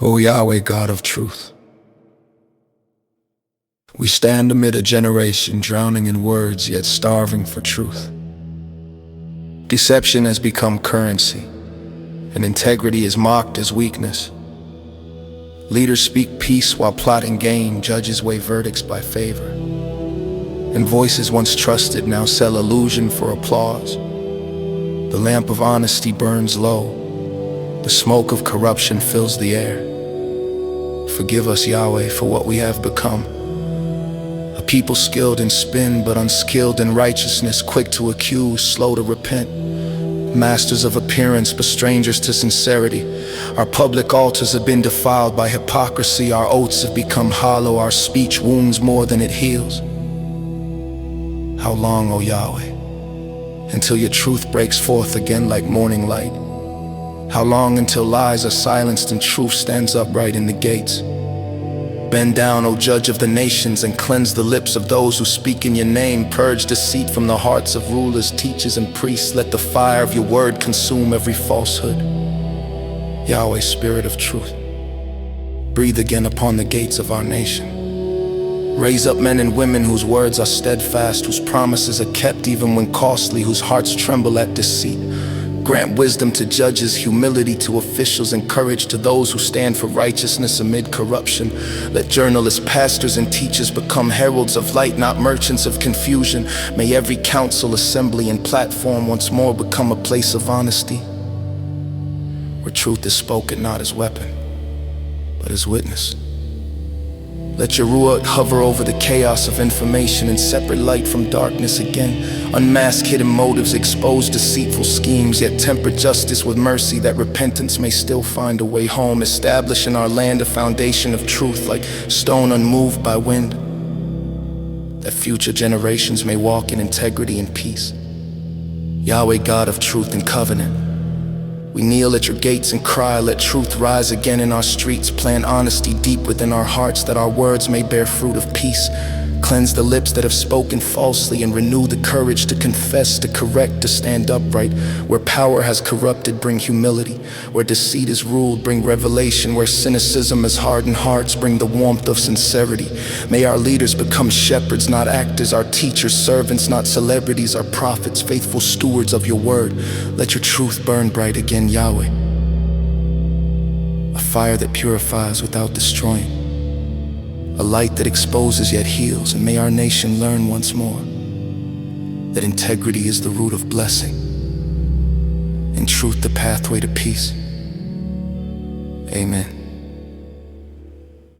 O Yahweh, God of truth, we stand amid a generation drowning in words yet starving for truth. Deception has become currency, and integrity is mocked as weakness. Leaders speak peace while plotting gain, judges weigh verdicts by favor. And voices once trusted now sell illusion for applause. The lamp of honesty burns low, the smoke of corruption fills the air. Forgive us, Yahweh, for what we have become. A people skilled in spin but unskilled in righteousness, quick to accuse, slow to repent. Masters of appearance but strangers to sincerity. Our public altars have been defiled by hypocrisy. Our oaths have become hollow. Our speech wounds more than it heals. How long, O Yahweh, until your truth breaks forth again like morning light? How long until lies are silenced and truth stands upright in the gates? Bend down, O Judge of the nations, and cleanse the lips of those who speak in your name. Purge deceit from the hearts of rulers, teachers, and priests. Let the fire of your word consume every falsehood. Yahweh, Spirit of truth, breathe again upon the gates of our nation. Raise up men and women whose words are steadfast, whose promises are kept even when costly, whose hearts tremble at deceit. Grant wisdom to judges, humility to officials, and courage to those who stand for righteousness amid corruption. Let journalists, pastors, and teachers become heralds of light, not merchants of confusion. May every council, assembly, and platform once more become a place of honesty, where truth is spoken not as weapon, but as witness. Let your Ruach hover over the chaos of information and separate light from darkness again. Unmask hidden motives, expose deceitful schemes, yet temper justice with mercy, that repentance may still find a way home. Establish in our land a foundation of truth like stone unmoved by wind, that future generations may walk in integrity and peace. Yahweh, God of truth and covenant, we kneel at your gates and cry, let truth rise again in our streets. Plant honesty deep within our hearts, that our words may bear fruit of peace. Cleanse the lips that have spoken falsely, and renew the courage to confess, to correct, to stand upright. Where power has corrupted, bring humility. Where deceit is ruled, bring revelation. Where cynicism has hardened hearts, bring the warmth of sincerity. May our leaders become shepherds, not actors, our teachers, servants, not celebrities, our prophets, faithful stewards of your word. Let your truth burn bright again, Yahweh, a fire that purifies without destroying, a light that exposes yet heals. And may our nation learn once more that integrity is the root of blessing, and truth the pathway to peace. Amen.